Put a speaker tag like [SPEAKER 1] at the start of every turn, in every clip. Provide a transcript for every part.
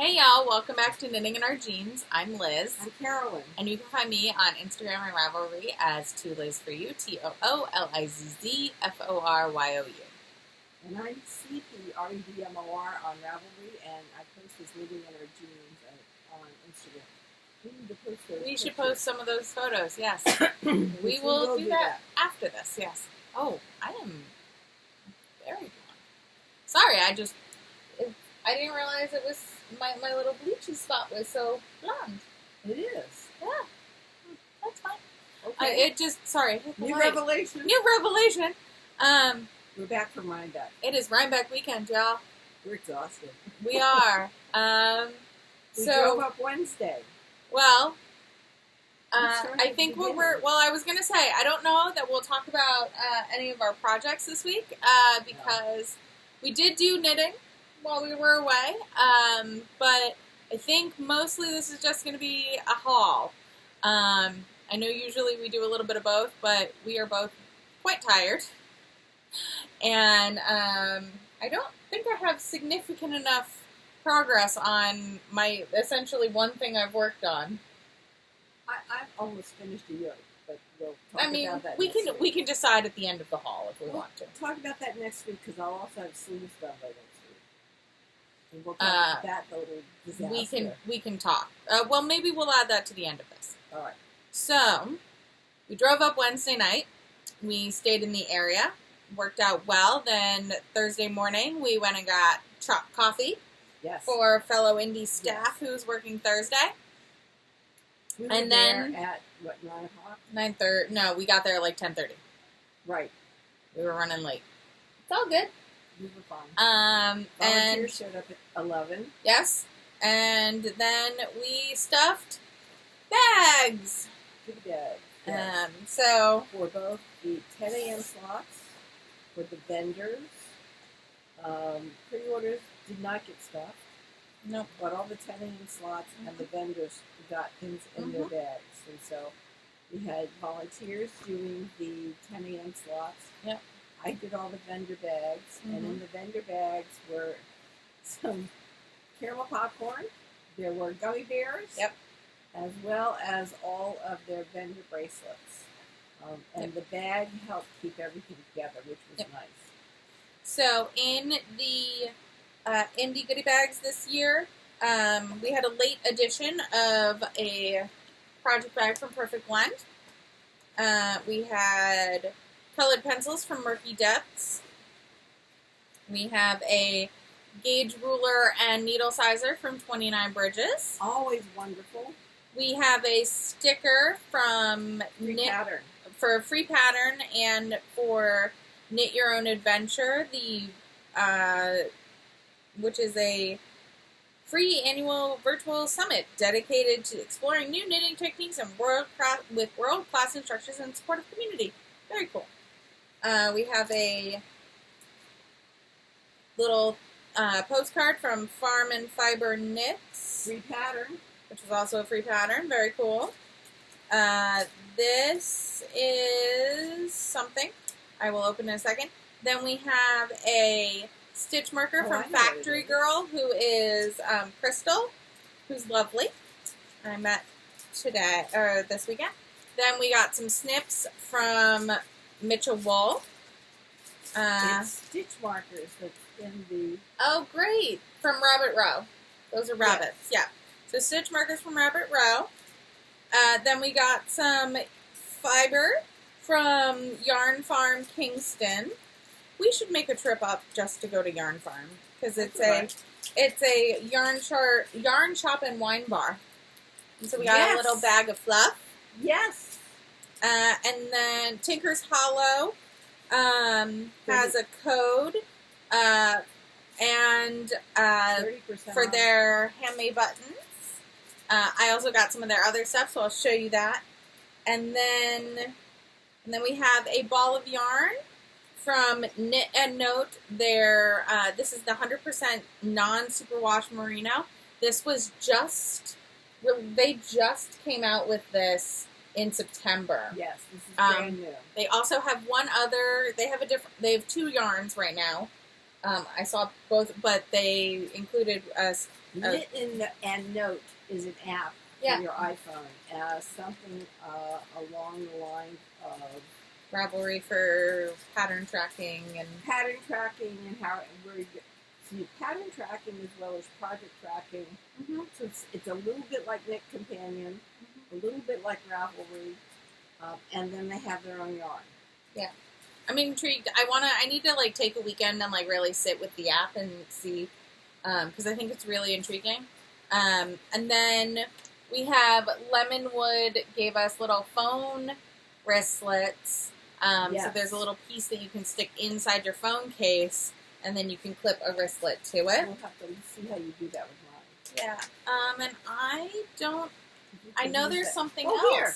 [SPEAKER 1] Hey y'all, welcome back to Knitting in Our Jeans. I'm Liz.
[SPEAKER 2] I'm Carolyn.
[SPEAKER 1] And you can find me on Instagram and Ravelry as TooLizForYou, TOOLIZZFORYOU.
[SPEAKER 2] And I'm CPREDMOR on Ravelry, and I post this Knitting in Our Jeans on Instagram. We need to post those
[SPEAKER 1] We should
[SPEAKER 2] pictures.
[SPEAKER 1] post some of those photos, yes. we will do that after this, yes. Oh, I am very blonde. Sorry, I didn't realize it was... My little bleachy spot was so blonde.
[SPEAKER 2] It is.
[SPEAKER 1] Yeah. That's fine.
[SPEAKER 2] Okay.
[SPEAKER 1] New
[SPEAKER 2] revelation.
[SPEAKER 1] New revelation.
[SPEAKER 2] We're back from Rhinebeck.
[SPEAKER 1] It is Rhinebeck weekend, y'all.
[SPEAKER 2] We're exhausted.
[SPEAKER 1] We are.
[SPEAKER 2] We drove up Wednesday.
[SPEAKER 1] Well, I think I was going to say, I don't know that we'll talk about any of our projects this week because we did do knitting while we were away, but I think mostly this is just going to be a haul. I know usually we do a little bit of both, but we are both quite tired, and I don't think I have significant enough progress on my essentially one thing I've worked on.
[SPEAKER 2] I've almost finished a yoke, but we'll talk about that
[SPEAKER 1] we
[SPEAKER 2] next week.
[SPEAKER 1] We can decide at the end of the haul if we want to.
[SPEAKER 2] Talk about that next week, because I'll also have sleeves done by next week. And we'll talk about that little disaster.
[SPEAKER 1] We can talk. Well, maybe we'll add that to the end of this.
[SPEAKER 2] All right.
[SPEAKER 1] So, we drove up Wednesday night. We stayed in the area. Worked out well. Then Thursday morning, we went and got chopped coffee for fellow indie staff who's working Thursday.
[SPEAKER 2] We were there at, 9 o'clock?
[SPEAKER 1] 9:30. No, we got there at like 10:30.
[SPEAKER 2] Right.
[SPEAKER 1] We were running late. It's all good.
[SPEAKER 2] We were fine. Volunteers showed up at 11.
[SPEAKER 1] Yes. And then we stuffed bags.
[SPEAKER 2] Big bags. Yes.
[SPEAKER 1] So
[SPEAKER 2] for both the 10 a.m. slots, for the vendors, pre-orders did not get stuffed.
[SPEAKER 1] Nope.
[SPEAKER 2] But all the 10 a.m. slots and the vendors got things in their bags. And so we had volunteers doing the 10 a.m. slots.
[SPEAKER 1] Yep.
[SPEAKER 2] I did all the vendor bags, and in the vendor bags were some caramel popcorn. There were gummy bears, as well as all of their vendor bracelets. And the bag helped keep everything together, which was nice. So in the indie goodie bags this year, we had a late edition of a project bag from Perfect Blend. We had colored pencils from Murky Depths. We have a gauge ruler and needle sizer from 29 Bridges. Always wonderful. We have a sticker from Knit for a free pattern and for Knit Your Own Adventure, which is a free annual virtual summit dedicated to exploring new knitting techniques and with world-class instructors and supportive community. Very cool. We have a little postcard from Farm and Fiber Knits. Free pattern. Which is also a free pattern. Very cool. This is something I will open in a second. Then we have a stitch marker from Factory Girl, who is Crystal, who's lovely. I met this weekend. Then we got some snips from Mitchell Wool. It's stitch markers that's in the... Oh, great. From Rabbit Row. Those are rabbits. Yeah. So stitch markers from Rabbit Row. Then we got some fiber from Yarn Farm Kingston. We should make a trip up just to go to Yarn Farm because it's a yarn shop and wine bar. And so we got a little bag of fluff. Yes. And then Tinker's Hollow has a code and for their handmade buttons. I also got some of their other stuff, so I'll show you that. And then we have a ball of yarn from Knit and Note. This is the 100% non-superwash merino. This was they just came out with this in September. Yes, this is brand new. They also have one other. They have two yarns right now.
[SPEAKER 1] I saw both, but they included us.
[SPEAKER 3] Knit and Note is an app for your iPhone. Something along the lines of
[SPEAKER 1] Ravelry for pattern tracking and
[SPEAKER 3] where you get pattern tracking as well as project tracking.
[SPEAKER 1] Mm-hmm.
[SPEAKER 3] So it's a little bit like Knit Companion, a little bit like Ravelry, and then they have their own yarn.
[SPEAKER 1] Yeah. I'm intrigued. I need to like take a weekend and like really sit with the app and see, because I think it's really intriguing. And then we have Lemonwood gave us little phone wristlets. So there's a little piece that you can stick inside your phone case, and then you can clip a wristlet to it.
[SPEAKER 3] We'll have to see how you do that with mine.
[SPEAKER 1] Yeah. And I know there's something
[SPEAKER 3] else.
[SPEAKER 1] Here.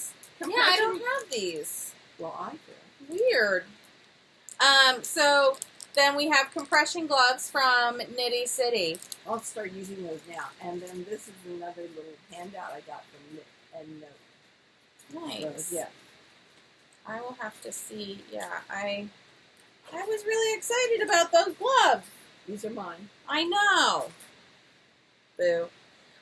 [SPEAKER 1] Yeah, I don't have these.
[SPEAKER 3] Well, I do.
[SPEAKER 1] Weird. So then we have compression gloves from Nitty City.
[SPEAKER 3] I'll start using those now. And then this is another little handout I got from Knit and Note.
[SPEAKER 1] Nice.
[SPEAKER 3] So, yeah.
[SPEAKER 1] I will have to see. Yeah, I was really excited about those gloves.
[SPEAKER 3] These are mine.
[SPEAKER 1] I know. Boo.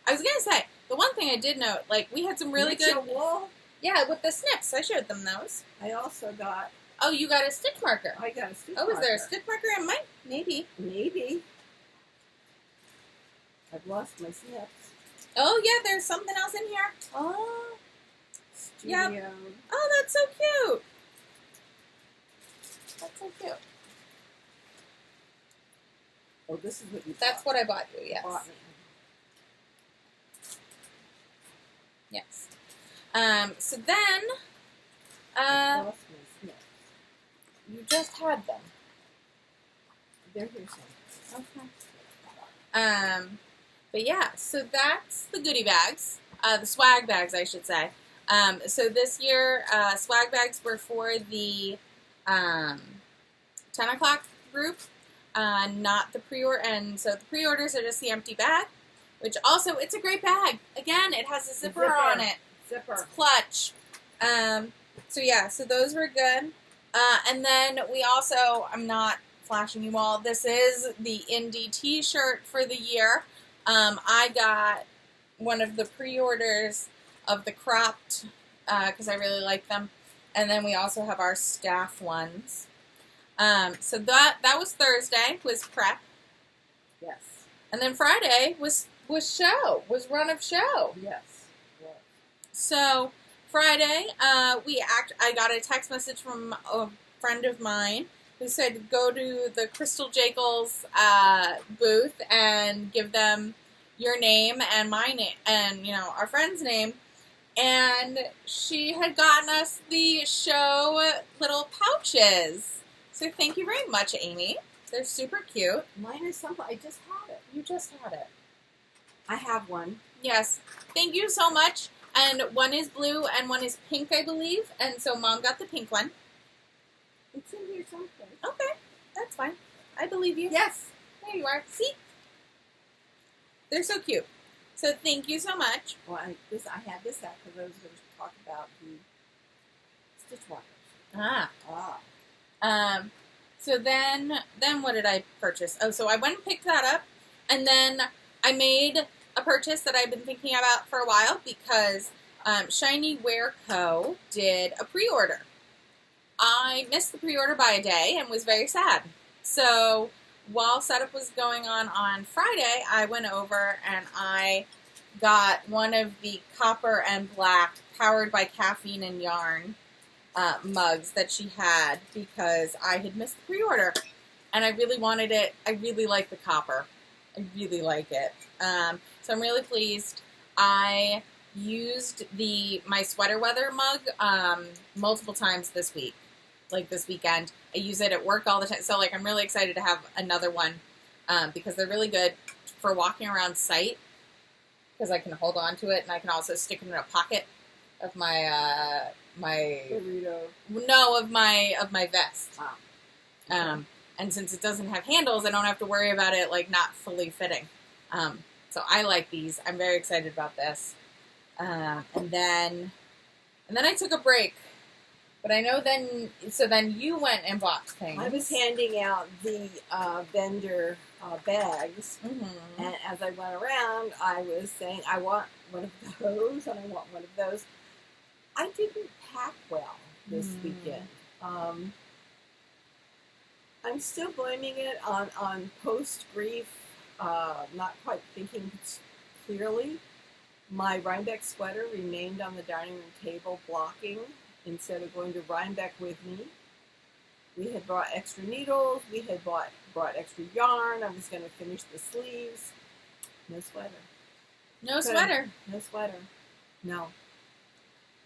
[SPEAKER 1] I was going to say, the one thing I did note, like, we had some really good...
[SPEAKER 3] wool?
[SPEAKER 1] Yeah, with the snips. I showed them those.
[SPEAKER 3] I also got...
[SPEAKER 1] Oh, you got a stitch marker.
[SPEAKER 3] I got a stitch marker.
[SPEAKER 1] Oh, is there a stitch marker in mine? Maybe.
[SPEAKER 3] Maybe. I've lost my snips.
[SPEAKER 1] Oh, yeah, there's something else in here. Oh.
[SPEAKER 3] Studio.
[SPEAKER 1] Yeah. Oh, that's so cute. That's so cute.
[SPEAKER 3] Oh, this is what you bought.
[SPEAKER 1] That's what I bought you, yes.
[SPEAKER 3] Bought me.
[SPEAKER 1] Yes. So then,
[SPEAKER 3] I lost my snips.
[SPEAKER 1] you just had them.
[SPEAKER 3] They're here somewhere.
[SPEAKER 1] Okay. But yeah, so that's the goodie bags. The swag bags, I should say. So this year, swag bags were for the 10 o'clock group, not the pre-order. And so the pre-orders are just the empty bag, which also, it's a great bag. Again, it has a zipper on it.
[SPEAKER 3] Zipper.
[SPEAKER 1] It's clutch. So yeah, so those were good. And then we also, I'm not flashing you all, this is the indie t-shirt for the year. I got one of the pre-orders of the cropped, because I really like them. And then we also have our staff ones. So that was Thursday, was prep.
[SPEAKER 3] Yes.
[SPEAKER 1] And then Friday was run of show.
[SPEAKER 3] Yes.
[SPEAKER 1] So Friday, I got a text message from a friend of mine who said go to the Crista Jaeckel's booth and give them your name and my name and our friend's name, and she had gotten us the show little pouches. So thank you very much, Amy. They're super cute.
[SPEAKER 3] Mine is something. I just had it.
[SPEAKER 1] You just had it.
[SPEAKER 3] I have one.
[SPEAKER 1] Yes. Thank you so much. And one is blue and one is pink, I believe. And so Mom got the pink one.
[SPEAKER 3] It's in here someplace.
[SPEAKER 1] Okay. That's fine. I believe you.
[SPEAKER 3] Yes.
[SPEAKER 1] There you are. See? They're so cute. So thank you so much.
[SPEAKER 3] Well, I had this out because I was going to talk about the stitch markers.
[SPEAKER 1] So then what did I purchase? Oh, so I went and picked that up. And then I made a purchase that I've been thinking about for a while because Shiny Wear Co. did a pre-order. I missed the pre-order by a day and was very sad. So while setup was going on Friday, I went over and I got one of the copper and black powered by caffeine and yarn mugs that she had because I had missed the pre-order. And I really wanted it. I really like the copper. I really like it. So I'm really pleased. I used my sweater weather mug multiple times this week, like this weekend. I use it at work all the time. So like I'm really excited to have another one because they're really good for walking around site because I can hold on to it and I can also stick it in a pocket of my
[SPEAKER 3] Burrito.
[SPEAKER 1] No, of my vest.
[SPEAKER 3] Ah.
[SPEAKER 1] And since it doesn't have handles, I don't have to worry about it like not fully fitting. So I like these. I'm very excited about this. And then I took a break
[SPEAKER 2] But I know then you went and bought things.
[SPEAKER 3] I was handing out the vendor bags, and as I went around, I was saying, I want one of those, and I want one of those. I didn't pack well this weekend. I'm still blaming it on post-grief, not quite thinking clearly. My Rhinebeck sweater remained on the dining room table blocking instead of going to Rhinebeck with me. We had brought extra needles. We had brought extra yarn. I was going to finish the sleeves. No sweater.
[SPEAKER 2] No sweater.
[SPEAKER 3] No sweater. No.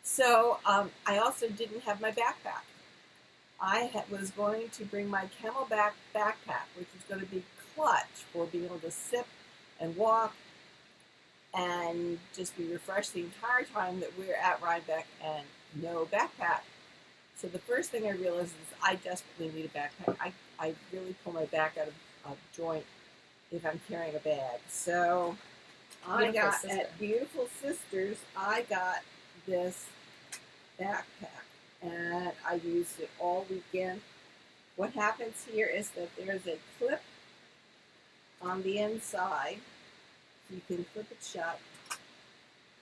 [SPEAKER 3] So I also didn't have my backpack. I was going to bring my Camelback backpack, which was going to be clutch for being able to sip and walk and just be refreshed the entire time that we're at Rhinebeck, and no backpack. So the first thing I realized is I desperately need a backpack. I really pull my back out of joint if I'm carrying a bag. So I got at Beautiful Sisters, I got this backpack, and I used it all weekend. What happens here is that there's a clip on the inside. You can clip it shut,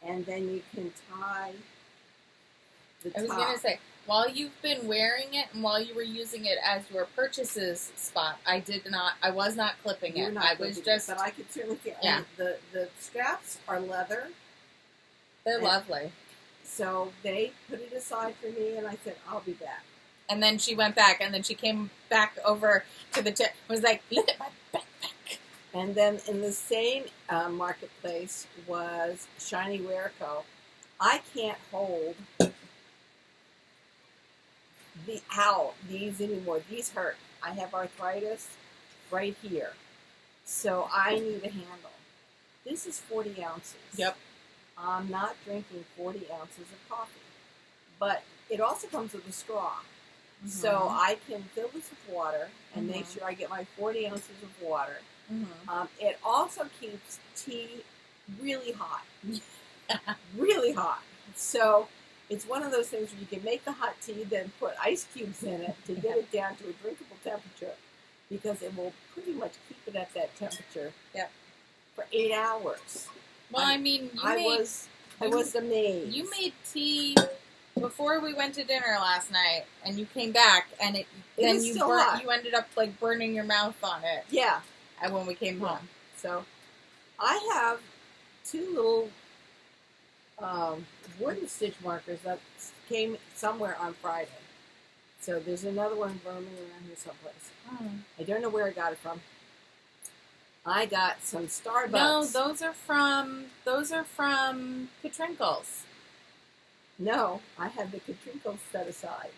[SPEAKER 3] and then you can tie the top.
[SPEAKER 2] I was going to say, while you've been wearing it and while you were using it as your purchases spot, I was not clipping it. I was just,
[SPEAKER 3] but I could certainly get.
[SPEAKER 2] Yeah.
[SPEAKER 3] The straps are leather.
[SPEAKER 2] They're lovely.
[SPEAKER 3] So they put it aside for me, and I said, I'll be back.
[SPEAKER 2] And then she went back, and then she came back over to the tip, was like, look at my backpack.
[SPEAKER 3] And then in the same marketplace was Shiny Wearco. I can't hold these anymore. These hurt. I have arthritis right here. So I need a handle. This is 40 ounces.
[SPEAKER 2] Yep.
[SPEAKER 3] I'm not drinking 40 ounces of coffee. But it also comes with a straw. So I can fill this with water and make sure I get my 40 ounces of water. It also keeps tea really hot. Really hot. So it's one of those things where you can make the hot tea, then put ice cubes in it to get it down to a drinkable temperature, because it will pretty much keep it at that temperature for 8 hours.
[SPEAKER 2] Well, I
[SPEAKER 3] was amazed.
[SPEAKER 2] You made tea before we went to dinner last night, and you came back, and you ended up like burning your mouth on it.
[SPEAKER 3] Yeah.
[SPEAKER 2] And when we came home.
[SPEAKER 3] So I have 2 little wooden stitch markers that came somewhere on Friday. So there's another one roaming around here someplace. I don't know where I got it from. I got some Starbucks.
[SPEAKER 2] No, those are from Katrinkles.
[SPEAKER 3] No, I had the Katrinkles set aside.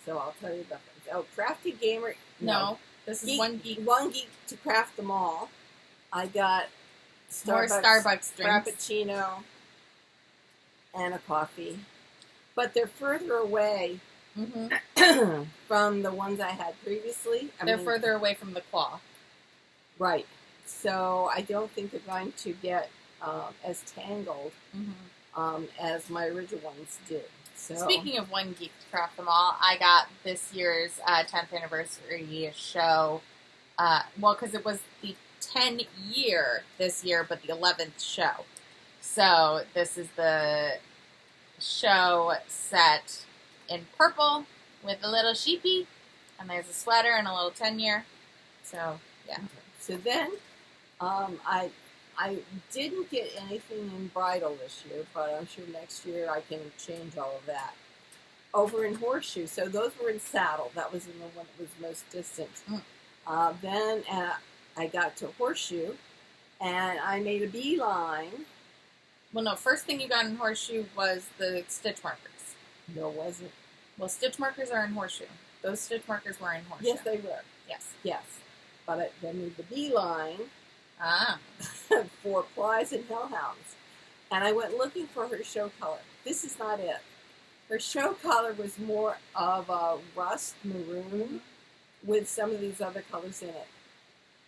[SPEAKER 3] So I'll tell you about them. Oh, Crafty Gamer.
[SPEAKER 2] No, this is One Geek.
[SPEAKER 3] One Geek to craft them all. I got
[SPEAKER 2] Starbucks drinks,
[SPEAKER 3] Frappuccino, and a coffee. But they're further away from the ones I had previously.
[SPEAKER 2] They're further away from the claw.
[SPEAKER 3] Right. So I don't think they're going to get as tangled as my original ones did. So,
[SPEAKER 2] speaking of One Geek to craft them all, I got this year's 10th anniversary show. Because it was the 10 year this year, but the 11th show. So this is the show set in purple with a little sheepy, and there's a sweater and a little 10 year. So yeah.
[SPEAKER 3] So then, I didn't get anything in bridal this year, but I'm sure next year I can change all of that. Over in Horseshoe, so those were in Saddle. That was in the one that was most distant. Then I got to Horseshoe, and I made a beeline.
[SPEAKER 2] Well, no, first thing you got in Horseshoe was the stitch markers.
[SPEAKER 3] No, it wasn't.
[SPEAKER 2] Well, stitch markers are in Horseshoe. Those stitch markers were in Horseshoe.
[SPEAKER 3] Yes, they were.
[SPEAKER 2] Yes.
[SPEAKER 3] Yes. But I then made the beeline for Plies and Hellhounds. And I went looking for her show color. This is not it. Her show color was more of a rust maroon with some of these other colors in it.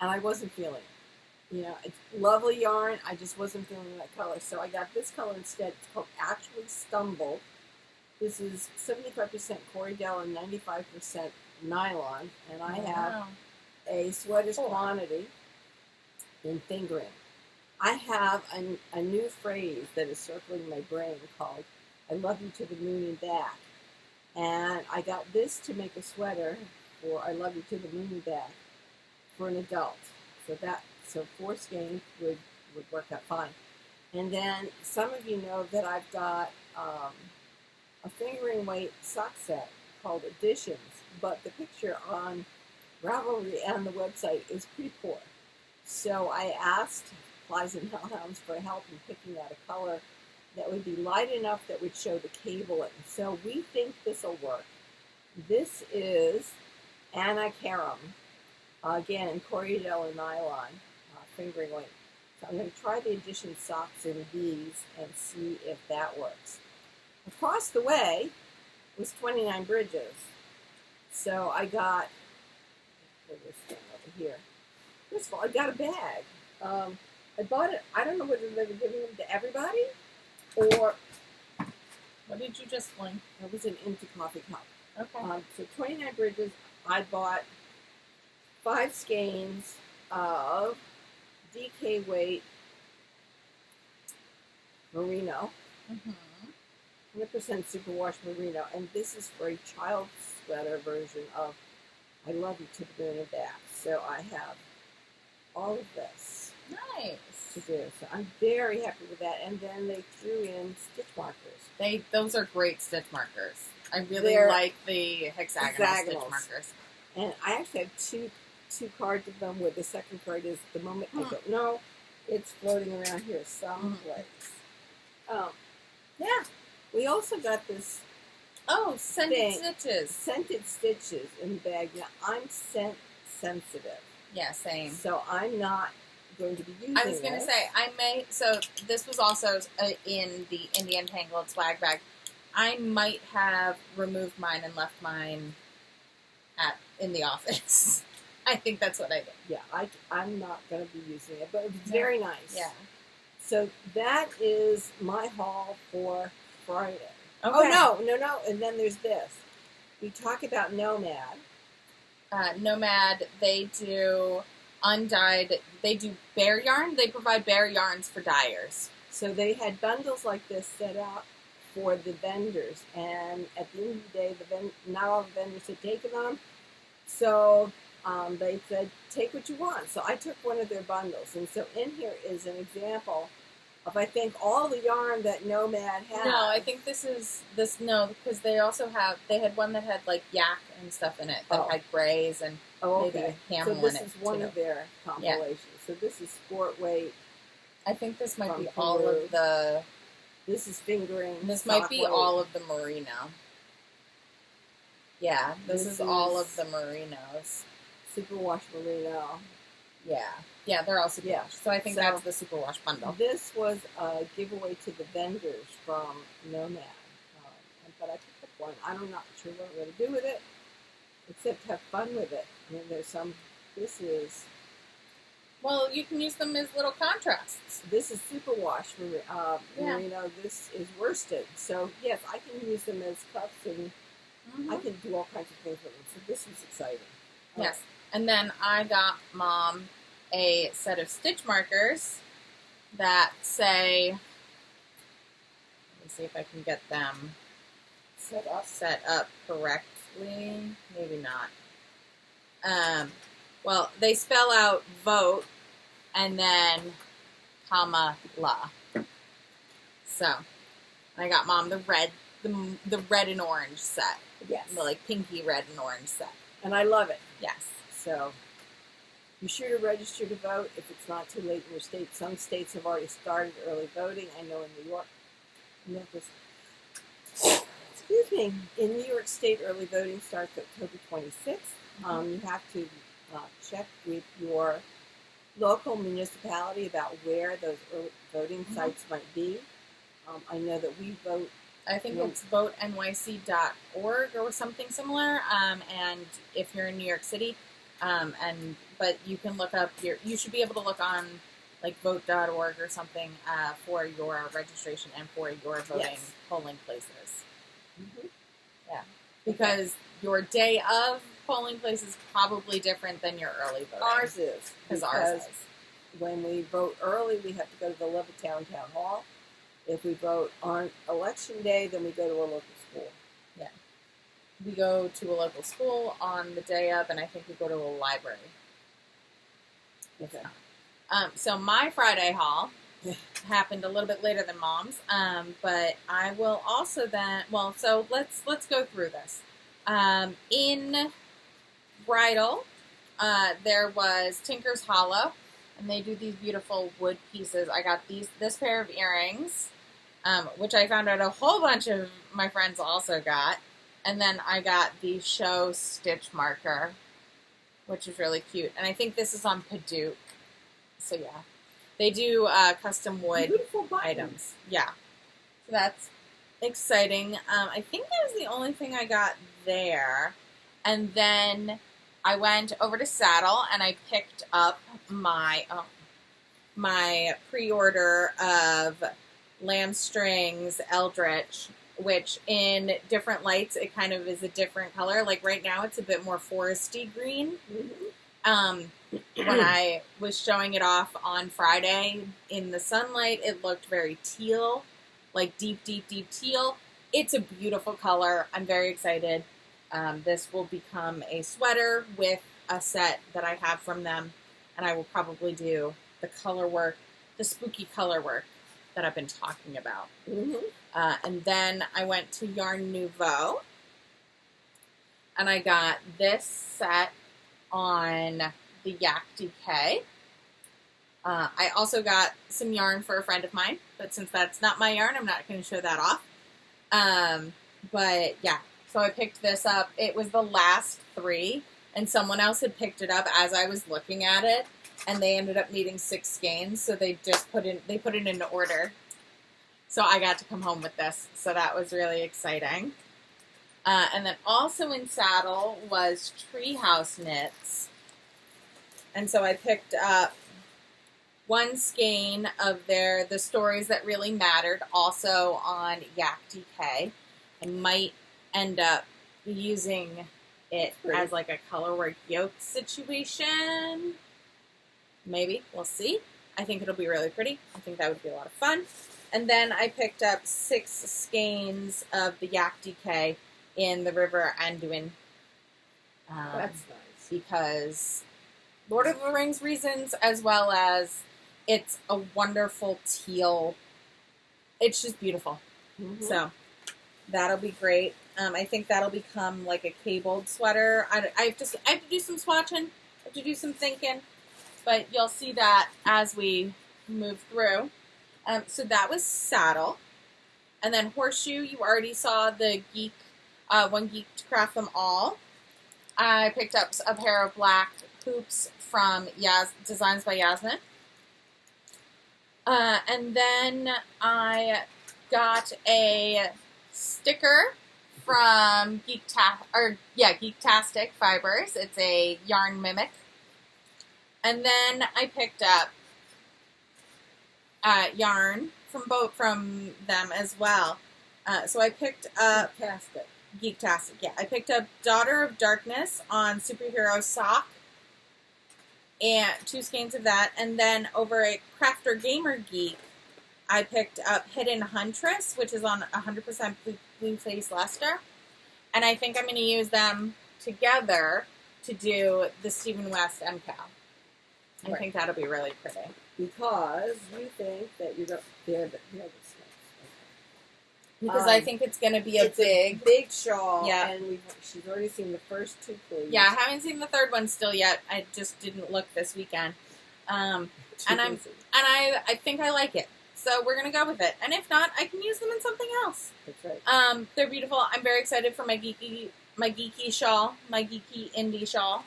[SPEAKER 3] And I wasn't feeling it. You know, it's lovely yarn. I just wasn't feeling that color. So I got this color instead. It's called Actually Stumble. This is 75% Corriedale and 95% nylon, and I have a sweater's quantity in fingering. I have a new phrase that is circling my brain called "I love you to the moon and back," and I got this to make a sweater for "I love you to the moon and back" for an adult. So 4 skeins would work out fine. And then some of you know that I've got a fingering weight sock set called Editions, but the picture on Ravelry and the website is pretty poor. So I asked Plies and Hellhounds for help in picking out a color that would be light enough that would show the cabling. So we think this will work. This is Anna Karam, again, Corriedale and nylon, fingering weight. So I'm going to try the Edition socks in these and see if that works. Across the way was 29 Bridges. So I got, put this thing over here. First of all, I got a bag. I bought it, I don't know whether they were giving them to everybody or...
[SPEAKER 1] What did you just fling?
[SPEAKER 3] It was an empty coffee cup.
[SPEAKER 1] Okay.
[SPEAKER 3] So 29 Bridges, I bought 5 skeins of DK weight merino, 100% superwash merino, and this is for a child sweater version of "I love you to the moon and back." So I have all of this
[SPEAKER 1] Nice.
[SPEAKER 3] to do. So I'm very happy with that. And then they threw in stitch markers.
[SPEAKER 1] Those are great stitch markers. I really
[SPEAKER 3] They're
[SPEAKER 1] like the hexagonal stitch markers.
[SPEAKER 3] And I actually have two cards of them, where the second card is the moment I don't know. It's floating around here someplace. Yeah. We also got this
[SPEAKER 1] Scented stitches.
[SPEAKER 3] Scented stitches in the bag. Now, I'm scent sensitive.
[SPEAKER 1] Yeah, same.
[SPEAKER 3] So I'm not going to be using
[SPEAKER 1] I was going to say, I may, so this was also in the Untangled swag bag. I might have removed mine and left mine in the office. I think that's what I did.
[SPEAKER 3] Yeah, I'm not going to be using it, but it's very nice.
[SPEAKER 1] Yeah.
[SPEAKER 3] So that is my haul for Friday.
[SPEAKER 1] Okay.
[SPEAKER 3] Oh, no. And then there's this. We talk about Nomad.
[SPEAKER 1] Nomad, they do undyed, they do bare yarn. They provide bare yarns for dyers.
[SPEAKER 3] So they had bundles like this set out for the vendors. And at the end of the day, not all the vendors had taken them. So they said, take what you want. So I took one of their bundles. And so in here is an example of, I think, all the yarn that Nomad had.
[SPEAKER 1] No, I think because they had one that had like yak and stuff in it that had grays and maybe camel in it.
[SPEAKER 3] So this is one of their compilations. Yeah. So this is sport weight.
[SPEAKER 1] I think this might be all of the...
[SPEAKER 3] This is fingering.
[SPEAKER 1] This might be all of the merino. Yeah, this is all of the merinos.
[SPEAKER 3] Superwash merino.
[SPEAKER 1] Yeah, they're all superwash. So I think that's the superwash bundle.
[SPEAKER 3] This was a giveaway to the vendors from Nomad. But I picked up one. I'm not sure what I'm going to do with it, except have fun with it. I mean, this is...
[SPEAKER 1] Well, you can use them as little contrasts.
[SPEAKER 3] This is superwash merino. This is worsted. So, yes, I can use them as cuffs, and I can do all kinds of things with them. So this is exciting.
[SPEAKER 1] Yes. And then I got Mom a set of stitch markers that say, let me see if I can get them set up correctly. Maybe not. Well, they spell out vote and then comma la. So I got Mom the red and orange set.
[SPEAKER 3] Yes.
[SPEAKER 1] The like pinky red and orange set.
[SPEAKER 3] And I love it.
[SPEAKER 1] Yes.
[SPEAKER 3] So be sure to register to vote if it's not too late in your state. Some states have already started early voting. I know in New York, in New York State, early voting starts October 26th. You have to check with your local municipality about where those early voting sites might be. I know that we vote.
[SPEAKER 1] I think it's votenyc.org or something similar. And if you're in New York City, but you can look up you should be able to look on like vote.org or something for your registration and for your voting polling places.
[SPEAKER 3] Mm-hmm.
[SPEAKER 2] Yeah. Because your day of polling place is probably different than your early voting.
[SPEAKER 3] Ours is.
[SPEAKER 2] Because ours is.
[SPEAKER 3] When we vote early, we have to go to the Levittown Town Hall. If we vote on election day, then we go to a local school.
[SPEAKER 2] Yeah. We go to a local school on the day of, and I think we go to a library.
[SPEAKER 3] Okay.
[SPEAKER 2] So my Friday haul happened a little bit later than Mom's, but I will also then. Well, so let's go through this. In Bridal, there was Tinker's Hollow, and they do these beautiful wood pieces. I got this pair of earrings, which I found out a whole bunch of my friends also got, and then I got the Show stitch marker, which is really cute, and I think this is on Paduke. So yeah, they do custom wood items. Yeah, so that's exciting. I think that was the only thing I got there, and then I went over to Saddle and I picked up my pre-order of Lambstring's Eldritch, which in different lights it kind of is a different color. Like right now it's a bit more foresty green.
[SPEAKER 3] Mm-hmm.
[SPEAKER 2] When I was showing it off on Friday in the sunlight, it looked very teal, like deep, deep, deep teal. It's a beautiful color. I'm very excited. This will become a sweater with a set that I have from them, and I will probably do the color work, the spooky color work that I've been talking about.
[SPEAKER 3] Mm-hmm.
[SPEAKER 2] And then I went to Yarn Nouveau, and I got this set on the Yak DK. I also got some yarn for a friend of mine, but since that's not my yarn, I'm not going to show that off. But yeah, so I picked this up. It was the last 3, and someone else had picked it up as I was looking at it, and they ended up needing 6 skeins, so they put it in order. So I got to come home with this, so that was really exciting. And then also in Saddle was Treehouse Knits. And so I picked up 1 skein of the stories that really mattered, also on Yak DK. I might end up using it as like a colorwork yoke situation. Maybe. We'll see. I think it'll be really pretty. I think that would be a lot of fun. And then I picked up 6 skeins of the Yak DK in the River Anduin.
[SPEAKER 3] That's nice.
[SPEAKER 2] Because Lord of the Rings reasons, as well as it's a wonderful teal. It's just beautiful.
[SPEAKER 3] Mm-hmm.
[SPEAKER 2] So that'll be great. I think that'll become like a cabled sweater. I have to do some swatching. I have to do some thinking. But you'll see that as we move through. So that was Saddle. And then Horseshoe, you already saw the Geek, One Geek to Craft Them All. I picked up a pair of black hoops from Designs by Yasmin. And then I got a sticker from Geektastic Fibers. It's a yarn mimic. And then I picked up yarn from them as well. So I picked up Geektastic. Yeah, I picked up Daughter of Darkness on Superhero Sock, and 2 skeins of that. And then over at Crafter Gamer Geek, I picked up Hidden Huntress, which is on 100% Blue Face Luster. And I think I'm going to use them together to do the Stephen West MCAL. I think that'll be really pretty.
[SPEAKER 3] Because you think that they're the snakes.
[SPEAKER 2] Because I think it's going to be a
[SPEAKER 3] big shawl.
[SPEAKER 2] Yeah.
[SPEAKER 3] And she's already seen the first 2 pleats.
[SPEAKER 2] Yeah, I haven't seen the 3rd one still yet. I just didn't look this weekend. And I think I like it. So we're going to go with it. And if not, I can use them in something else.
[SPEAKER 3] That's right.
[SPEAKER 2] They're beautiful. I'm very excited for my geeky shawl, my geeky indie shawl.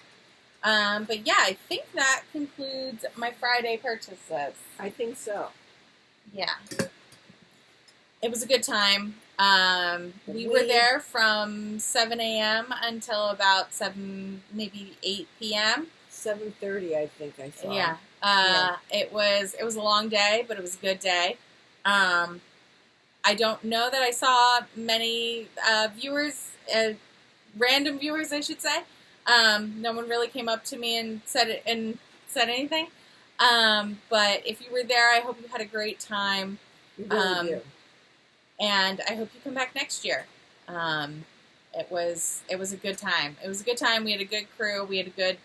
[SPEAKER 2] But yeah, I think that concludes my Friday purchases.
[SPEAKER 3] I think so.
[SPEAKER 2] Yeah. It was a good time. We were there from 7 a.m. until about 8 p.m.
[SPEAKER 3] 7:30, I think I saw.
[SPEAKER 2] Yeah. It was a long day, but it was a good day.
[SPEAKER 1] I don't know that I saw many viewers, random viewers, I should say. No one really came up to me and said anything. But if you were there, I hope you had a great time.
[SPEAKER 3] We really do.
[SPEAKER 1] And I hope you come back next year. It was a good time. It was a good time. We had a good crew. We had a good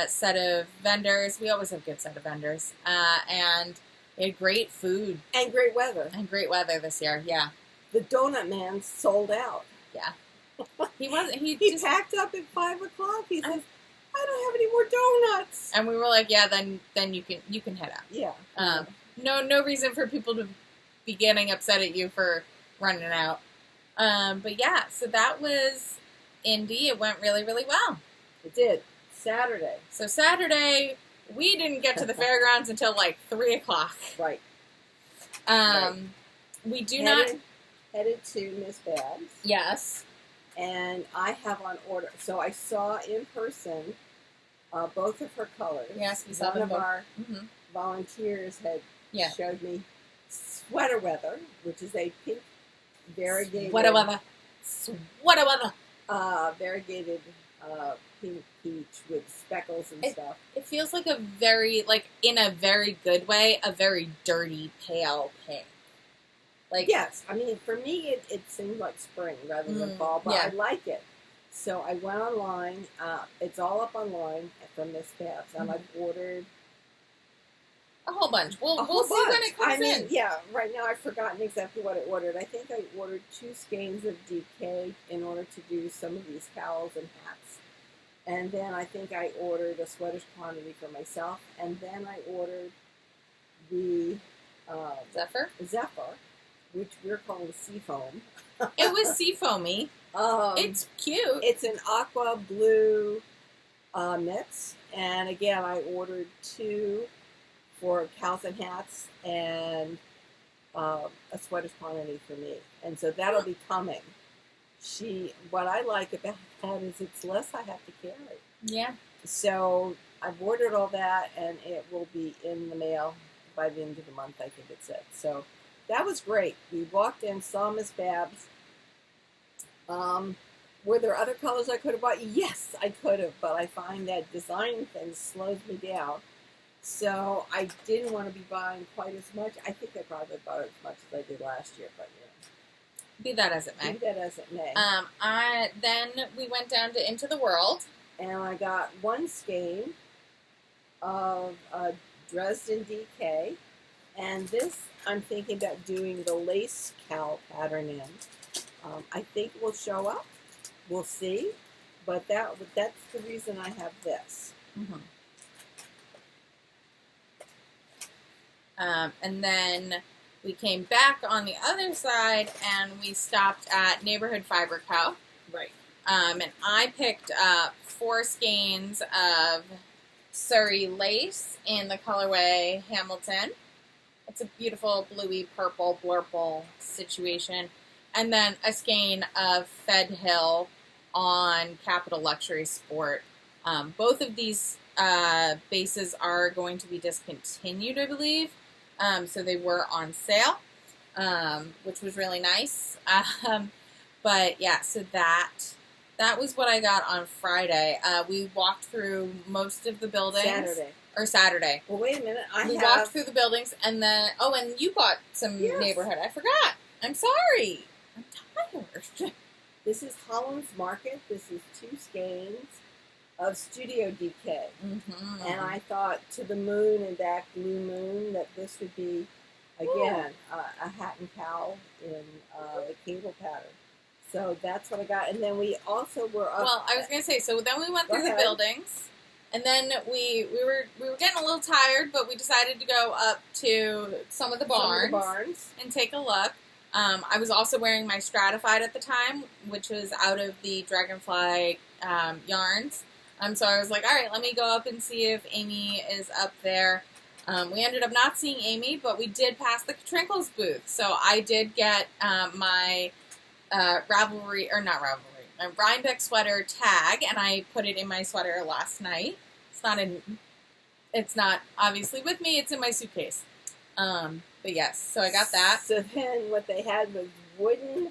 [SPEAKER 1] set of vendors. We always have a good set of vendors. And we had great food.
[SPEAKER 3] And great weather.
[SPEAKER 1] And great weather this year, yeah.
[SPEAKER 3] The donut man sold out.
[SPEAKER 1] Yeah. He wasn't. He just
[SPEAKER 3] packed up at 5 o'clock. He said, "I don't have any more donuts."
[SPEAKER 1] And we were like, "Yeah, then you can head out."
[SPEAKER 3] Yeah.
[SPEAKER 1] No reason for people to be getting upset at you for running out. But yeah, so that was Indy. It went really, really well.
[SPEAKER 3] It did. Saturday.
[SPEAKER 1] So Saturday, we didn't get to the fairgrounds until like 3 o'clock.
[SPEAKER 3] Right.
[SPEAKER 1] We do
[SPEAKER 3] headed to Miss Babs.
[SPEAKER 1] Yes.
[SPEAKER 3] And I have on order. So I saw in person both of her colors.
[SPEAKER 1] Yes, we saw
[SPEAKER 3] One
[SPEAKER 1] them
[SPEAKER 3] of
[SPEAKER 1] both.
[SPEAKER 3] our volunteers had
[SPEAKER 1] Yeah.
[SPEAKER 3] showed me Sweater Weather, which is a pink variegated
[SPEAKER 1] Sweater weather.
[SPEAKER 3] variegated pink peach with speckles and stuff.
[SPEAKER 1] It feels like a very, like, in a very good way, a very dirty, pale pink. Like,
[SPEAKER 3] yes, I mean, for me, it seemed like spring rather than fall, but
[SPEAKER 1] yeah.
[SPEAKER 3] I like it. So I went online. It's all up online from Miss Babs, and I've ordered
[SPEAKER 1] a whole bunch. We'll see
[SPEAKER 3] bunch.
[SPEAKER 1] when it comes in.
[SPEAKER 3] Yeah, right now I've forgotten exactly what I ordered. I think I ordered 2 skeins of DK in order to do some of these cowls and hats. And then I think I ordered a sweater's quantity for myself. And then I ordered the Zephyr, which we're calling Seafoam.
[SPEAKER 1] It was seafoamy. It's cute.
[SPEAKER 3] It's an aqua blue knits. And again, I ordered 2 for cows and hats and a sweater's quantity for me. And so that'll be coming. What I like about that is it's less I have to carry.
[SPEAKER 1] Yeah.
[SPEAKER 3] So I've ordered all that, and it will be in the mail by the end of the month, I think it said. So that was great. We walked in, saw Miss Babs. Were there other colors I could have bought? Yes, I could have, but I find that design thing slows me down. So I didn't want to be buying quite as much. I think I probably bought as much as I did last year, but
[SPEAKER 1] be that as it may.
[SPEAKER 3] Be that as it may.
[SPEAKER 1] Then we went down to Into the Whirled.
[SPEAKER 3] And I got 1 skein of Dresden DK. And this, I'm thinking about doing the lace cowl pattern in. I think it will show up. We'll see. But that's the reason I have this.
[SPEAKER 1] Mm-hmm. And then we came back on the other side and we stopped at Neighborhood Fiber Co.
[SPEAKER 3] Right.
[SPEAKER 1] And I picked up 4 skeins of Sari lace in the colorway Hamilton. It's a beautiful bluey purple blurple situation. And then a skein of Fed Hill on Capital Luxury Sport. Both of these bases are going to be discontinued, I believe. So they were on sale, which was really nice. But yeah, so that was what I got on Friday. We walked through most of the buildings. Saturday.
[SPEAKER 3] Well, wait a minute.
[SPEAKER 1] We walked through the buildings, and then and you bought some neighborhood. I forgot. I'm sorry. I'm tired.
[SPEAKER 3] This is Holland's Market. This is 2 skeins of Studio DK. Mm-hmm. And I thought to the moon and back blue moon that this would be, again, a hat and cowl in the cable pattern. So that's what I got. And then we also were up.
[SPEAKER 1] Well, I was going to say, so then we went through the buildings. And then we were getting a little tired, but we decided to go up to some of the barns and take a look. I was also wearing my Stratified at the time, which was out of the Dragonfly yarns. So I was like, all right, let me go up and see if Amy is up there. We ended up not seeing Amy, but we did pass the Katrinkles booth. So I did get my RAVELRY, or not RAVELRY, my Rhinebeck sweater tag, and I put it in my sweater last night. It's not obviously with me, it's in my suitcase. But yes, so I got that.
[SPEAKER 3] So then what they had was wooden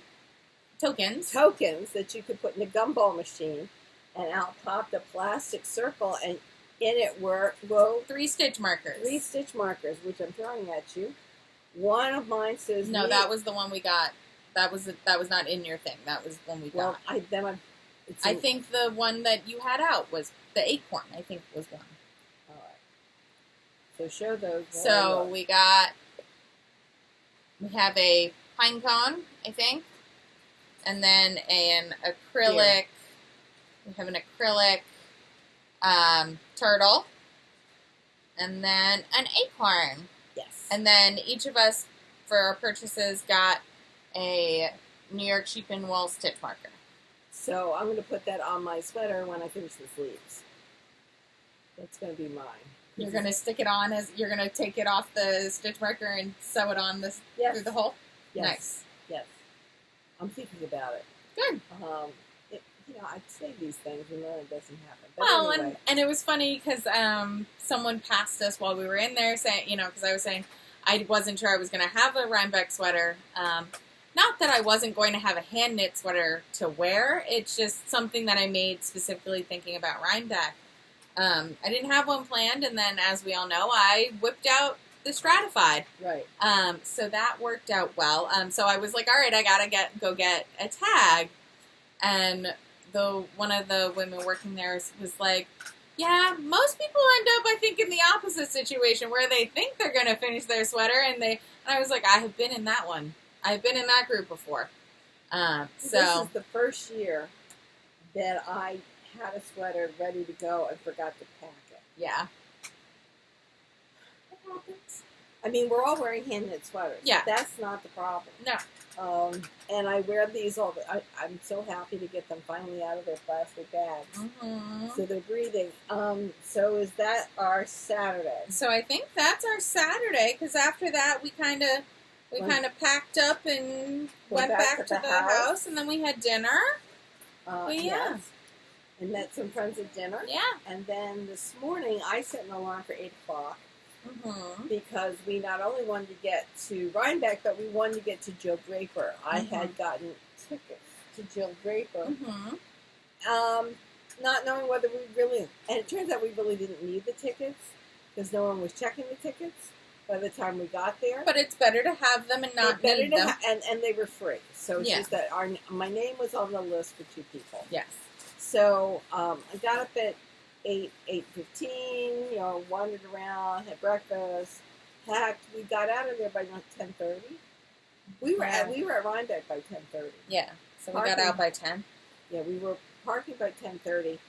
[SPEAKER 1] Tokens
[SPEAKER 3] that you could put in a gumball machine, and out popped a plastic circle, and in it were
[SPEAKER 1] 3 stitch markers.
[SPEAKER 3] 3 stitch markers, which I'm throwing at you. One of mine says
[SPEAKER 1] no, that was the one we got. That was not in your thing. That was the one we got.
[SPEAKER 3] Well,
[SPEAKER 1] I think the one that you had out was the acorn. I think was one.
[SPEAKER 3] All right. So show those.
[SPEAKER 1] So we have a pine cone, I think, and then an acrylic. We have an acrylic turtle, and then an acorn.
[SPEAKER 3] Yes.
[SPEAKER 1] And then each of us, for our purchases, got a New York sheep and wool stitch marker.
[SPEAKER 3] So I'm going to put that on my sweater when I finish the sleeves. That's going to be mine.
[SPEAKER 1] You're going to stick it on you're going to take it off the stitch marker and sew it on through the hole?
[SPEAKER 3] Yes.
[SPEAKER 1] Nice.
[SPEAKER 3] Yes. I'm thinking about it.
[SPEAKER 1] Good.
[SPEAKER 3] I'd say these things and then it doesn't happen. But
[SPEAKER 1] well,
[SPEAKER 3] anyway.
[SPEAKER 1] and it was funny because someone passed us while we were in there saying, because I was saying I wasn't sure I was going to have a Rhinebeck sweater. Not that I wasn't going to have a hand knit sweater to wear. It's just something that I made specifically thinking about Rhinebeck. I didn't have one planned, and then, as we all know, I whipped out the Stratified.
[SPEAKER 3] Right.
[SPEAKER 1] So that worked out well. So I was like, all right, I gotta go get a tag. And one of the women working there was like, yeah, most people end up, I think, in the opposite situation where they think they're gonna finish their sweater, and I was like, I have been in that one. I've been in that group before.
[SPEAKER 3] This is the first year that I had a sweater ready to go and forgot to pack it.
[SPEAKER 1] Yeah. What happens?
[SPEAKER 3] I mean, we're all wearing hand knit sweaters.
[SPEAKER 1] Yeah.
[SPEAKER 3] That's not the problem.
[SPEAKER 1] No.
[SPEAKER 3] And I wear these all the I'm so happy to get them finally out of their plastic bags.
[SPEAKER 1] Mm-hmm.
[SPEAKER 3] So they're breathing. So is that our Saturday?
[SPEAKER 1] So I think that's our Saturday, because after that we kind of packed up and went back to the house, and then we had dinner.
[SPEAKER 3] Yes. And met some friends at dinner.
[SPEAKER 1] Yeah.
[SPEAKER 3] And then this morning I set an alarm for 8 o'clock.
[SPEAKER 1] Mm-hmm.
[SPEAKER 3] Because we not only wanted to get to Rhinebeck, but we wanted to get to Jill Draper. I had gotten tickets to Jill Draper.
[SPEAKER 1] Mm-hmm.
[SPEAKER 3] Not knowing whether we really, and it turns out we really didn't need the tickets because no one was checking the tickets by the time we got there.
[SPEAKER 1] But it's better to have them and not need them.
[SPEAKER 3] And they were free. So it's just that my name was on the list for 2 people.
[SPEAKER 1] Yes.
[SPEAKER 3] So I got up at 8:15, wandered around, had breakfast, packed. We got out of there by 10:30. We were at Rhinebeck by 10:30.
[SPEAKER 1] Yeah. So we got out by 10.
[SPEAKER 3] Yeah, we were parking by 10:30.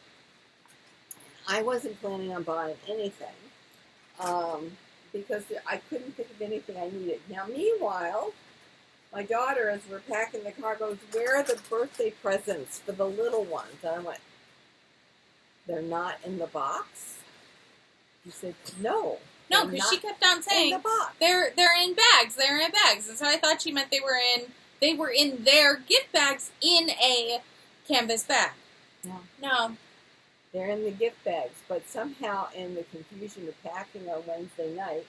[SPEAKER 3] I wasn't planning on buying anything because I couldn't think of anything I needed. Now, meanwhile, my daughter, as we're packing the car, goes, "Where are the birthday presents for the little ones?" And I went, "They're not in the box?" He said, "No."
[SPEAKER 1] No, because she kept on saying
[SPEAKER 3] in the box.
[SPEAKER 1] They're in bags. They're in bags, and so I thought she meant they were in their gift bags in a canvas bag. No.
[SPEAKER 3] They're in the gift bags, but somehow in the confusion of packing on Wednesday night,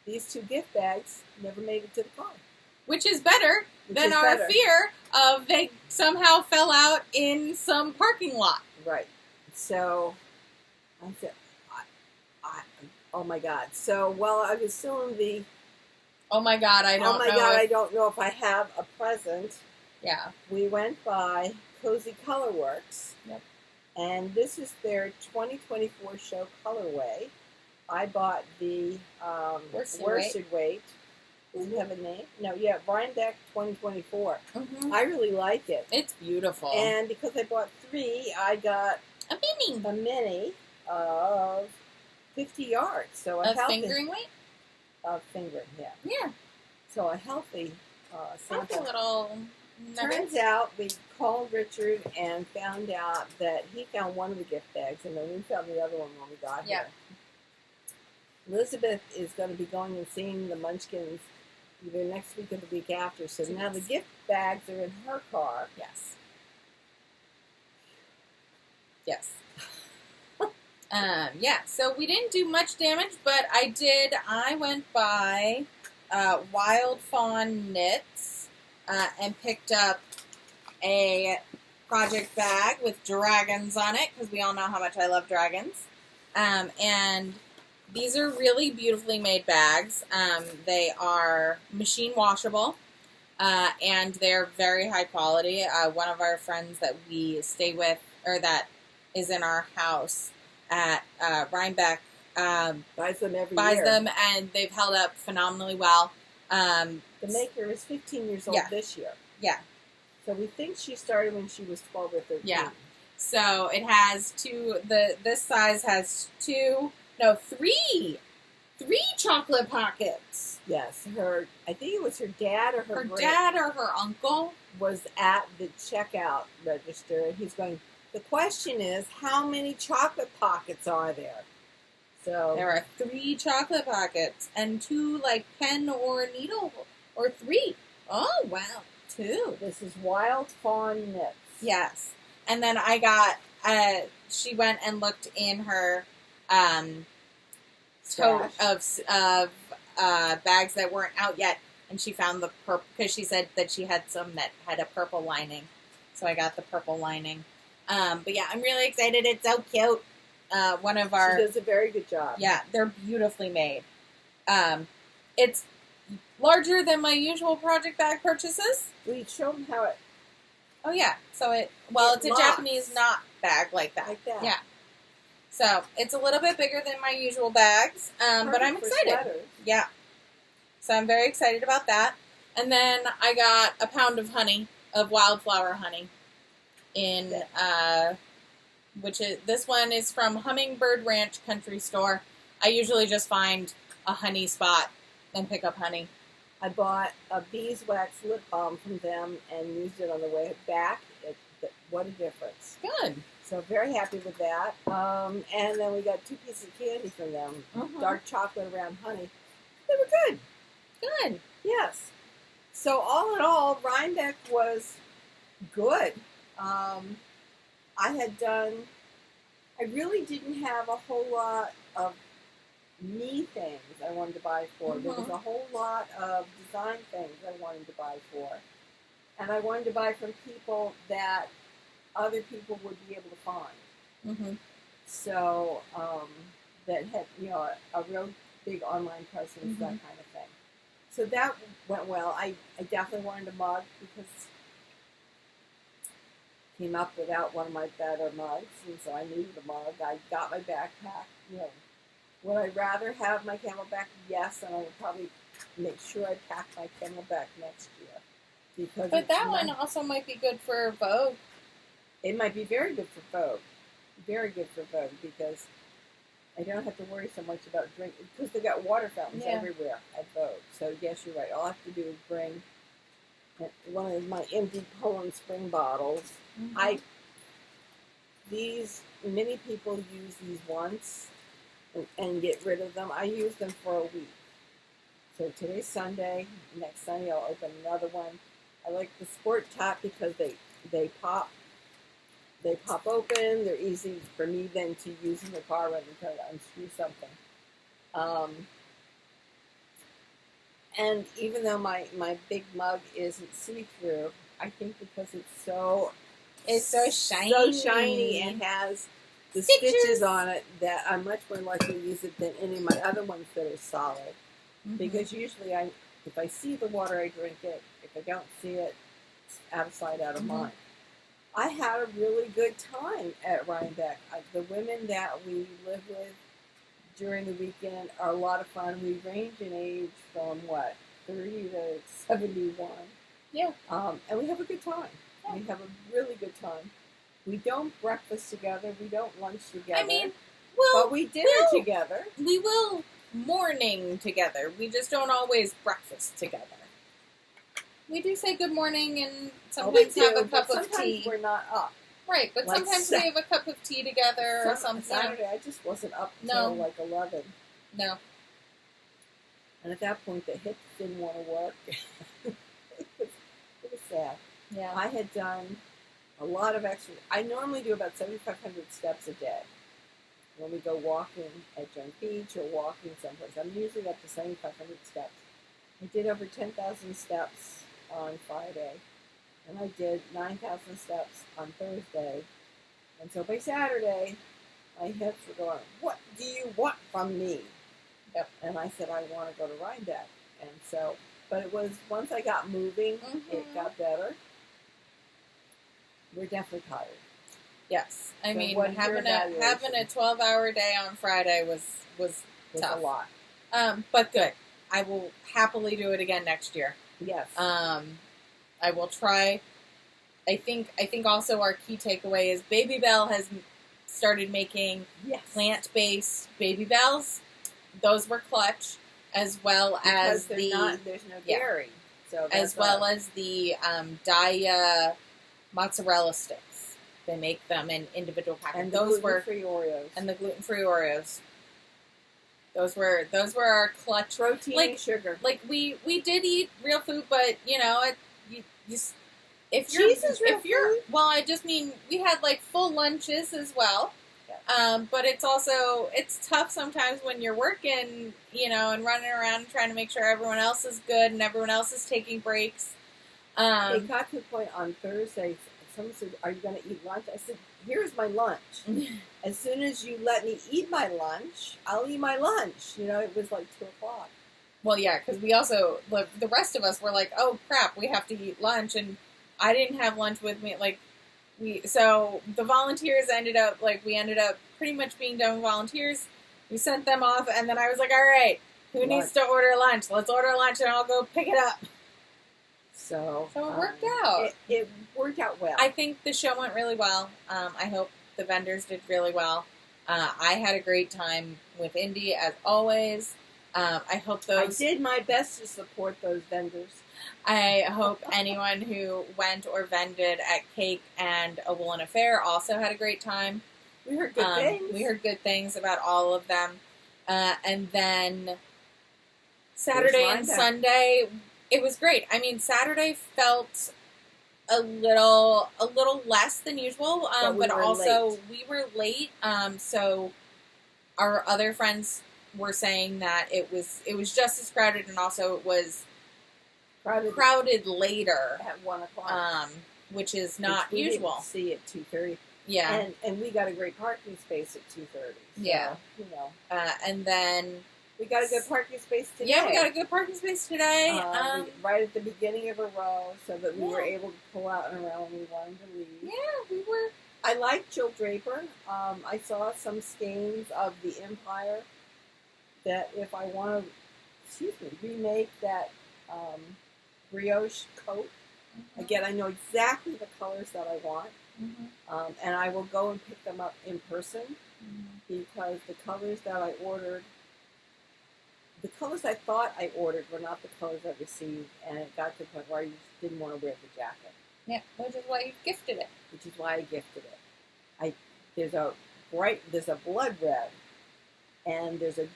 [SPEAKER 3] these 2 gift bags never made it to the car.
[SPEAKER 1] Which is better than our fear of they somehow fell out in some parking lot.
[SPEAKER 3] Right. So I said, oh my God. So while I was still in the,
[SPEAKER 1] oh my God, I
[SPEAKER 3] don't know if I have a present.
[SPEAKER 1] Yeah.
[SPEAKER 3] We went by Cozy Colorworks.
[SPEAKER 1] Yep.
[SPEAKER 3] And this is their 2024 show colorway. I bought the worsted weight. Does it have a name? No, Rhinebeck 2024.
[SPEAKER 1] Mm-hmm.
[SPEAKER 3] I really like it.
[SPEAKER 1] It's beautiful.
[SPEAKER 3] And because I bought 3, I got
[SPEAKER 1] a mini
[SPEAKER 3] of 50 yards. So a healthy
[SPEAKER 1] fingering weight?
[SPEAKER 3] Fingering, yeah.
[SPEAKER 1] Yeah.
[SPEAKER 3] So a healthy sample.
[SPEAKER 1] Healthy little nuggets.
[SPEAKER 3] Turns out we called Richard and found out that he found one of the gift bags, and then we found the other one when we got here. Elizabeth is going to be going and seeing the Munchkins either next week or the week after. So now the gift bags are in her car.
[SPEAKER 1] Yes. Yes. Yeah, so we didn't do much damage, but I went by Wild Fawn Knits and picked up a project bag with dragons on it, because we all know how much I love dragons. And these are really beautifully made bags. They are machine washable, and they're very high quality. One of our friends that we stay with, or that is in our house at Rhinebeck,
[SPEAKER 3] buys them every year.
[SPEAKER 1] Buys them, and they've held up phenomenally well.
[SPEAKER 3] The maker is 15 years old this year.
[SPEAKER 1] Yeah.
[SPEAKER 3] So we think she started when she was 12 or 13.
[SPEAKER 1] Yeah. So it has this size has three chocolate pockets.
[SPEAKER 3] Yes. I think it was her dad or her
[SPEAKER 1] dad or her uncle
[SPEAKER 3] was at the checkout register, and he's going, the question is, how many chocolate pockets are there? So
[SPEAKER 1] there are 3 chocolate pockets and 2 like pen or needle, or 3. Oh, wow. 2.
[SPEAKER 3] This is Wild Fawn Knits.
[SPEAKER 1] Yes. And then I got, she went and looked in her tote of bags that weren't out yet, and she found the purple, because she said that she had some that had a purple lining. So I got the purple lining. But yeah, I'm really excited. It's so cute. She
[SPEAKER 3] does a very good job.
[SPEAKER 1] Yeah, they're beautifully made. It's larger than my usual project bag purchases.
[SPEAKER 3] We show them how it...
[SPEAKER 1] Oh, yeah. So it's a Japanese knot bag like that.
[SPEAKER 3] Like that.
[SPEAKER 1] Yeah. So it's a little bit bigger than my usual bags, but I'm excited.
[SPEAKER 3] Sweaters.
[SPEAKER 1] Yeah. So I'm very excited about that. And then I got a pound of honey, of wildflower honey, this one is from Hummingbird Ranch Country Store. I usually just find a honey spot and pick up honey.
[SPEAKER 3] I bought a beeswax lip balm from them and used it on the way back. What a difference.
[SPEAKER 1] Good.
[SPEAKER 3] So very happy with that. And then we got 2 pieces of candy from them. Dark chocolate around honey. They were good.
[SPEAKER 1] Good.
[SPEAKER 3] Yes. So all in all, Rhinebeck was good. I really didn't have a whole lot of me things I wanted to buy for. There was a whole lot of design things I wanted to buy for. And I wanted to buy from people that other people would be able to find. So, that had, a real big online presence, that kind of thing. So that went well. I definitely wanted a mug, because came up without one of my better mugs, and so I needed a mug. I got my backpack. Would I rather have my Camelback? Yes, and I would probably make sure I pack my Camelback next year.
[SPEAKER 1] But that one also might be good for Vogue.
[SPEAKER 3] It might be very good for Vogue. Very good for Vogue, because I don't have to worry so much about drinking, because they got water fountains everywhere at Vogue. So yes, you're right. All I have to do is bring one of my empty Poland Spring bottles. Many people use these once and get rid of them. I use them for a week. So today's Sunday. Next Sunday I'll open another one. I like the Sport Top because they pop. They pop open. They're easy for me then to use in the car rather than trying to unscrew something. And even though my big mug isn't see-through, I think because it's so shiny and has the stitches on it, that I'm much more likely to use it than any of my other ones that are solid. Because usually if I see the water, I drink it. If I don't see it, it's out of sight, out of mind. I had a really good time at Rhinebeck. The women that we live with during the weekend are a lot of fun. We range in age from 30 to 71. Yeah. And we have a good time. Yeah. We have a really good time. We don't breakfast together. We don't lunch together. But we dinner together.
[SPEAKER 1] We will morning together. We just don't always breakfast together. We do say good morning and sometimes have a cup of tea.
[SPEAKER 3] Sometimes we're not up.
[SPEAKER 1] Right, but sometimes we have a cup of tea together or something.
[SPEAKER 3] Saturday, I just wasn't up until 11.
[SPEAKER 1] No.
[SPEAKER 3] And at that point, the hips didn't want to work. It was sad.
[SPEAKER 1] Yeah.
[SPEAKER 3] I had done a lot of exercise. I normally do about 7,500 steps a day. when we go walking at Jones Beach or walking someplace. I'm usually up to 7,500 steps. I did over 10,000 steps on Friday, and I did 9,000 steps on Thursday. And so by Saturday, my hips were going, "What do you want from me?"
[SPEAKER 2] Yep.
[SPEAKER 3] And I said, "I want to go to Rhinebeck." And so, but it was, once I got moving, it got better. We're definitely tired.
[SPEAKER 2] Yes. I
[SPEAKER 3] So
[SPEAKER 2] mean,
[SPEAKER 3] what's your
[SPEAKER 2] having a 12-hour day on Friday was
[SPEAKER 3] It's
[SPEAKER 2] tough.
[SPEAKER 3] a lot.
[SPEAKER 2] But good. I will happily do it again next year.
[SPEAKER 3] Yes.
[SPEAKER 2] I will try. I think also our key takeaway is Baby Bell has started making
[SPEAKER 3] Yes.
[SPEAKER 2] plant-based Baby Bells. Those were clutch, as well as
[SPEAKER 3] there's no dairy. So
[SPEAKER 2] as well as the Daya mozzarella sticks. They make them in individual packets.
[SPEAKER 3] And
[SPEAKER 2] those
[SPEAKER 3] the
[SPEAKER 2] were
[SPEAKER 3] gluten-free Oreos.
[SPEAKER 2] and the gluten-free Oreos. Those were our clutch.
[SPEAKER 3] Protein
[SPEAKER 2] like,
[SPEAKER 3] and sugar.
[SPEAKER 2] Like we did eat real food, but you know, if
[SPEAKER 3] Cheese is real food?
[SPEAKER 2] well, I just mean we had like full lunches as well.
[SPEAKER 3] Yeah.
[SPEAKER 2] But it's tough sometimes when you're working, you know, and running around and trying to make sure everyone else is good and everyone else is taking breaks.
[SPEAKER 3] It got to the point on Thursday, someone said, "Are you going to eat lunch?" I said, "Here's my lunch. As soon as you let me eat my lunch, I'll eat my lunch." You know, it was like 2 o'clock.
[SPEAKER 2] Well, yeah, because we also, the rest of us were like, "Oh crap, we have to eat lunch," and I didn't have lunch with me. So the volunteers ended up pretty much being done with volunteers. We sent them off, and then I was like, "All right, who needs to order lunch? Let's order lunch, and I'll go pick it up."
[SPEAKER 3] So
[SPEAKER 2] it worked out.
[SPEAKER 3] It worked out well.
[SPEAKER 2] I think the show went really well. I hope the vendors did really well. I had a great time with Indy, as always. I hope
[SPEAKER 3] I did my best to support those vendors.
[SPEAKER 2] I hope anyone who went or vended at Cake and A Woolen Affair also had a great time.
[SPEAKER 3] We heard good things.
[SPEAKER 2] We heard good things about all of them. And then Saturday and Sunday, it was great. I mean, Saturday felt a little less than usual, but also we were late. So our other friends were saying that it was just as crowded, and also it was crowded later
[SPEAKER 3] at 1 o'clock,
[SPEAKER 2] which is not usual.
[SPEAKER 3] Didn't see at 2:30.
[SPEAKER 2] Yeah,
[SPEAKER 3] and we got a great parking space at 2:30. So,
[SPEAKER 2] yeah,
[SPEAKER 3] you know,
[SPEAKER 2] and then
[SPEAKER 3] we got a good parking space today.
[SPEAKER 2] Yeah, we got a good parking space today.
[SPEAKER 3] Right at the beginning of a row, so that we were able to pull out and around when we wanted to leave.
[SPEAKER 2] Yeah, we were.
[SPEAKER 3] I like Jill Draper. I saw some skeins of the Empire that if I want to, remake that brioche coat.
[SPEAKER 2] Mm-hmm.
[SPEAKER 3] Again, I know exactly the colors that I want.
[SPEAKER 2] Mm-hmm.
[SPEAKER 3] And I will go and pick them up in person because the colors that I ordered, the colors I thought I ordered were not the colors I received, and it got to the point where I just didn't want to wear the jacket.
[SPEAKER 2] Yeah, which is why you gifted it.
[SPEAKER 3] Which is why I gifted it. There's a blood red, and there's a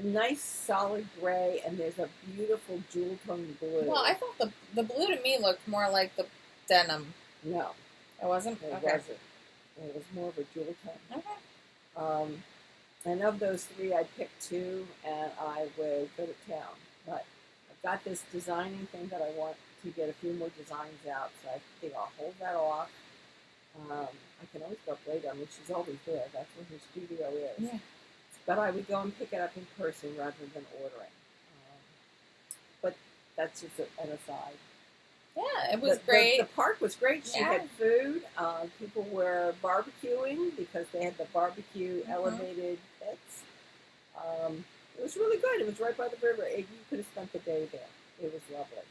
[SPEAKER 3] nice solid gray, and there's a beautiful jewel tone blue.
[SPEAKER 2] Well, I thought the blue to me looked more like the denim.
[SPEAKER 3] No.
[SPEAKER 2] It wasn't?
[SPEAKER 3] It
[SPEAKER 2] Okay.
[SPEAKER 3] wasn't. It was more of a jewel tone.
[SPEAKER 2] Okay.
[SPEAKER 3] And of those three, I picked two, and I would go to town. But I've got this designing thing that I want to get a few more designs out, so I think I'll hold that off. I can always go up later. I mean, she's always there. That's where her studio is.
[SPEAKER 2] Yeah.
[SPEAKER 3] But I would go and pick it up in person rather than ordering. But that's just an aside.
[SPEAKER 2] Yeah, it was great.
[SPEAKER 3] The park was great. She had food. People were barbecuing because they had the barbecue elevated pits. It was really good. It was right by the river. You could have spent the day there. It was lovely.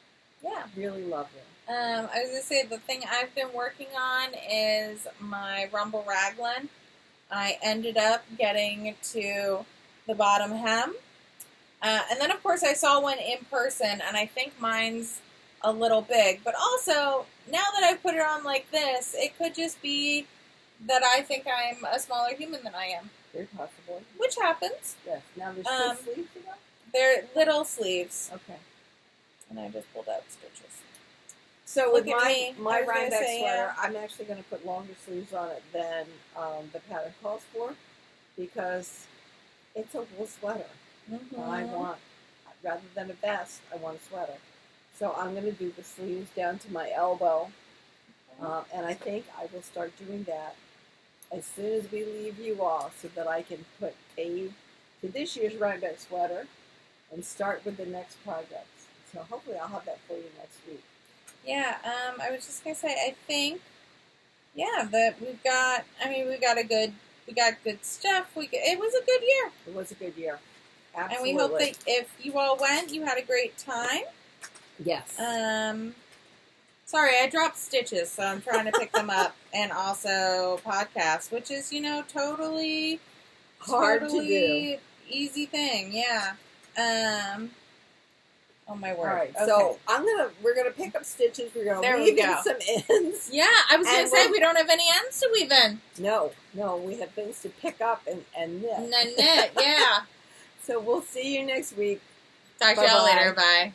[SPEAKER 2] Yeah.
[SPEAKER 3] Really lovely.
[SPEAKER 2] I was going to say, the thing I've been working on is my Rumble Raglan. I ended up getting to the bottom hem. And then, of course, I saw one in person, and I think mine's a little big. But also, now that I put it on like this, it could just be that I think I'm a smaller human than I am.
[SPEAKER 3] Very possible.
[SPEAKER 2] Which happens.
[SPEAKER 3] Yes. Now there's still sleeves in them?
[SPEAKER 2] They're little sleeves.
[SPEAKER 3] Okay.
[SPEAKER 2] And I just pulled out stitches.
[SPEAKER 3] So with
[SPEAKER 2] my
[SPEAKER 3] Rhinebeck sweater, I'm actually going to put longer sleeves on it than the pattern calls for. because it's a wool sweater.
[SPEAKER 2] Mm-hmm.
[SPEAKER 3] I want, rather than a vest, I want a sweater. So I'm going to do the sleeves down to my elbow, and I think I will start doing that as soon as we leave you all, so that I can put paid to this year's Rhinebeck sweater and start with the next projects. So hopefully I'll have that for you next week.
[SPEAKER 2] Yeah, I was just going to say, I think, that we got good stuff. It was a good year.
[SPEAKER 3] It was a good year. Absolutely.
[SPEAKER 2] And we hope that if you all went, you had a great time.
[SPEAKER 3] Yes.
[SPEAKER 2] Sorry, I dropped stitches, so I'm trying to pick them up, and also podcast, which is, totally
[SPEAKER 3] hard to do.
[SPEAKER 2] Easy thing, yeah. Oh my word.
[SPEAKER 3] All right,
[SPEAKER 2] okay.
[SPEAKER 3] so we're gonna pick up stitches. We're gonna
[SPEAKER 2] there
[SPEAKER 3] weave in some ends.
[SPEAKER 2] Yeah, I was gonna say we don't have any ends to weave in.
[SPEAKER 3] No, we have things to pick up and knit.
[SPEAKER 2] And then knit, yeah.
[SPEAKER 3] So we'll see you next week.
[SPEAKER 2] Talk to y'all later. Bye.